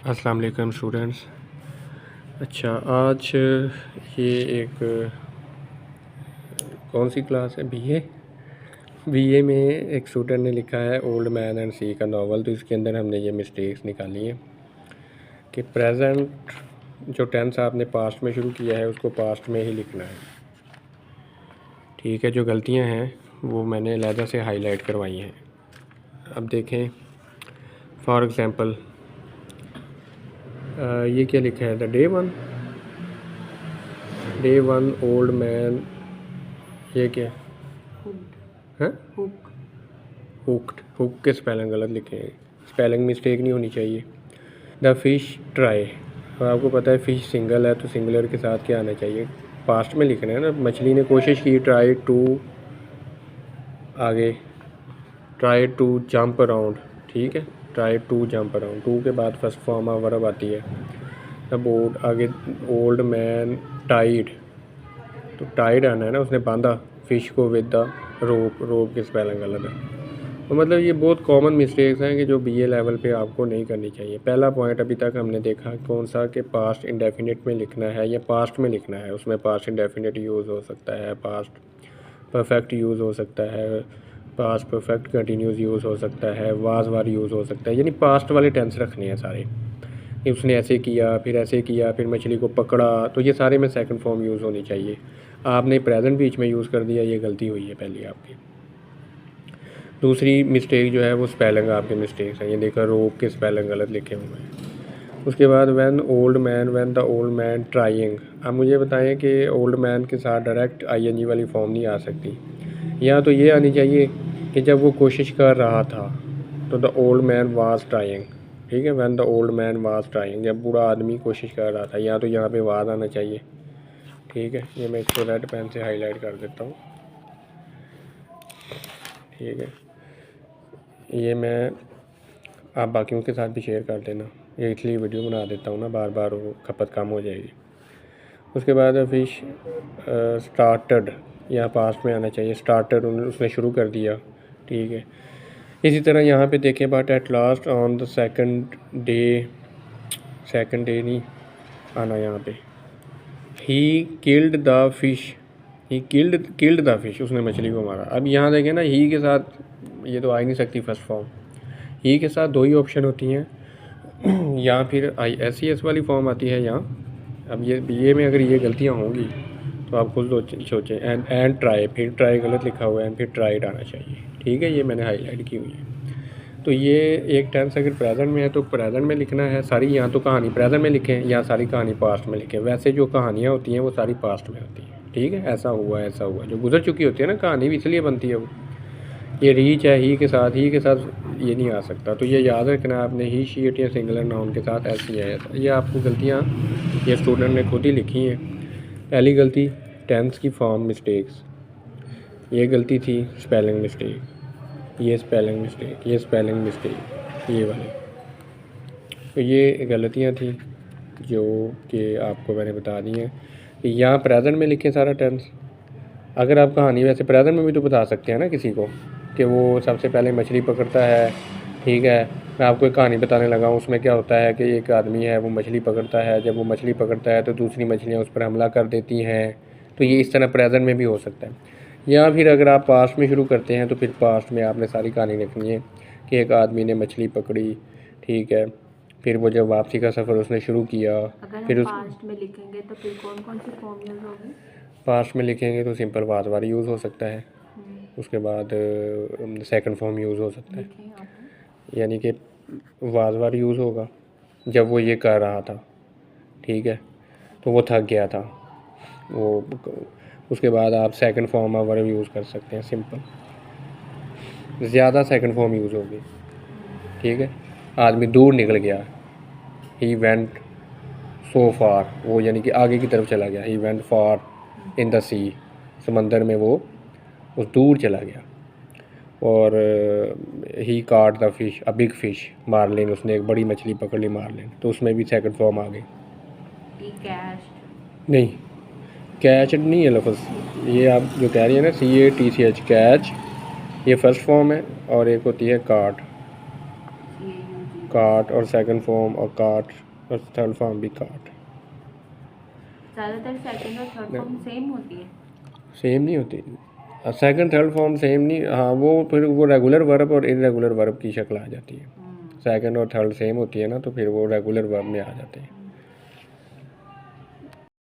अस्सलाम वालेकुम स्टूडेंट्स। अच्छा, आज ये एक कौन सी क्लास है? बीए में एक स्टूडेंट ने लिखा है ओल्ड मैन एंड सी का नावल। तो इसके अंदर हमने ये मिस्टेक्स निकाली हैं कि प्रेजेंट जो टेंस आपने पास्ट में शुरू किया है उसको पास्ट में ही लिखना है। ठीक है, जो गलतियां हैं वो मैंने अलहदा से हाईलाइट करवाई हैं। अब देखें, फॉर एग्ज़ाम्पल ये क्या लिखा है? The day one old man, ये क्या है? हुक के स्पेलिंग गलत लिखे हैं, स्पेलिंग मिस्टेक नहीं होनी चाहिए। द फिश ट्राई, अब आपको पता है फ़िश सिंगल है तो सिंगुलर के साथ क्या आना चाहिए? पास्ट में लिखना है ना। मछली ने कोशिश की, ट्राई टू, आगे ट्राई टू जंप अराउंड। ठीक है, try to jump around, to के बाद फर्स्ट फॉर्म ऑफ वर्ब आती है। द बोट, आगे ओल्ड मैन टाइड, तो टाइड आना है ना, उसने बांधा फ़िश को विद द रोप के स्पेलिंग गलत है। तो मतलब ये बहुत कॉमन मिस्टेक्स हैं कि जो बीए लेवल पे आपको नहीं करनी चाहिए। पहला पॉइंट अभी तक हमने देखा कौन सा, कि पास्ट इंडेफिनिट में लिखना है या पास्ट में लिखना है। उसमें पास्ट इंडेफिनिट यूज़ हो सकता है, पास्ट परफेक्ट यूज़ हो सकता है, पास्ट परफेक्ट कंटिन्यूस यूज़ हो सकता है, वाज वार यूज़ हो सकता है। यानी पास्ट वाले टेंस रखने हैं सारे, कि उसने ऐसे किया, फिर ऐसे किया, फिर मछली को पकड़ा, तो ये सारे में सेकंड फॉर्म यूज़ होनी चाहिए। आपने प्रेजेंट बीच में यूज़ कर दिया, ये गलती हुई है पहली आपकी। दूसरी मिस्टेक जो है वो स्पेलिंग आपके मिस्टेक्स हैं। ये देखा, रोप के स्पेलिंग गलत लिखे हुए हैं। उसके बाद when the old man trying. अब मुझे बताएं कि ओल्ड मैन के साथ डायरेक्ट आईएनजी वाली फॉर्म नहीं आ सकती। या तो ये आनी चाहिए कि जब वो कोशिश कर रहा था, तो the old man was trying. ठीक है, when the old man was trying, जब बूढ़ा आदमी कोशिश कर रहा था, या तो यहाँ पे वाज आना चाहिए। ठीक है, ये मैं इसको रेड पेन से हाईलाइट कर देता हूँ। ठीक है, ये मैं आप बाकियों के साथ भी शेयर कर देना, ये इसलिए वीडियो बना देता हूँ ना, बार बार वो खपत कम हो जाएगी। उसके बाद फिश स्टार्टेड, यहाँ पास्ट में आना चाहिए, स्टार्टेड उसने शुरू कर दिया। ठीक है, इसी तरह यहाँ पे देखें, but at last on the second day नहीं आना यहाँ पे। He killed the fish, he killed the fish, उसने मछली को मारा। अब यहाँ देखें ना, ही के साथ ये तो आ ही नहीं सकती फर्स्ट फॉर्म। ही के साथ दो ही ऑप्शन होती हैं, या फिर ISES वाली फॉर्म आती है यहाँ। अब ये में अगर ये गलतियाँ होंगी तो आप खुद सोचें। एंड ट्राई, फिर ट्राई गलत लिखा हुआ है, फिर ट्राइड आना चाहिए। ठीक है, ये मैंने हाईलाइट की हुई है। तो ये एक टेंस अगर प्रेजेंट में है तो प्रेजेंट में लिखना है सारी, या तो कहानी प्रेजेंट में लिखें या सारी कहानी पास्ट में लिखें। वैसे जो कहानियाँ होती हैं वो सारी पास्ट में होती हैं। ठीक है, ऐसा हुआ जो गुजर चुकी होती है ना, कहानी भी इसलिए बनती है वो। ये रीच है, ही के साथ ये नहीं आ सकता। तो ये याद रखना आपने, ही शीट या सिंगुलर नाउन के साथ ऐसी है। ये आपको गलतियाँ ये स्टूडेंट ने खुद ही लिखी हैं। पहली गलती टेंस की फॉर्म मिस्टेक्स, ये गलती थी स्पेलिंग मिस्टेक, ये स्पेलिंग मिस्टेक, ये स्पेलिंग मिस्टेक, ये वाली। तो ये गलतियाँ थी जो कि आपको मैंने बता दी हैं कि यहाँ प्रेजेंट में लिखें सारा टेंस। अगर आप कहानी वैसे प्रेजेंट में भी तो बता सकते हैं ना किसी को, कि वो सबसे पहले मछली पकड़ता है। ठीक है, मैं आपको एक कहानी बताने लगा हूँ, उसमें क्या होता है कि एक आदमी है, वो मछली पकड़ता है। जब वो मछली पकड़ता है तो दूसरी मछलियाँ उस पर हमला कर देती हैं। तो ये इस तरह प्रेजेंट में भी हो सकता है। या फिर अगर आप पास्ट में शुरू करते हैं तो फिर पास्ट में आपने सारी कहानी लिखनी है कि एक आदमी ने मछली पकड़ी। ठीक है, फिर वो जब वापसी का सफ़र उसने शुरू किया, फिर उस पास्ट में लिखेंगे तो फिर कौन कौन सी फॉर्म यूज होगी? पास्ट में लिखेंगे तो सिंपल वाज वार यूज़ हो सकता है। उसके बाद सेकंड फॉर्म यूज़ हो सकता है, यानी कि वाज वार यूज़ होगा जब वो ये कर रहा था। ठीक है, तो वो थक गया था वो। उसके बाद आप second form of verb use कर सकते हैं, सिंपल, ज़्यादा सेकंड फॉर्म यूज़ होगी। ठीक है, आदमी दूर निकल गया, ही वेंट सो फार, वो यानी कि आगे की तरफ चला गया। He went far in the सी, समंदर में वो उस दूर चला गया। और ही caught the fish, a big fish, marlin, उसने एक बड़ी मछली पकड़ ली, मार्लिन, तो उसमें भी सेकंड फॉर्म आ गई। नहीं, कैच नहीं है लफ्ज़, ये आप जो कह रही है ना, CATCH, कैच, ये फर्स्ट फॉर्म है, और एक होती है काट, जी काट, और सेकंड फॉर्म और काट, और थर्ड फॉर्म भी काट। ज़्यादातर सेकंड और थर्ड फॉर्म सेम होती है। सेम नहीं होती, सेकंड थर्ड फॉर्म सेम नहीं, हाँ वो फिर वो रेगुलर वर्ब और इरेगुलर वर्ब की शक्ल आ जाती है। सेकंड और थर्ड सेम होती है ना, तो फिर वो रेगुलर वर्ब में आ जाते हैं।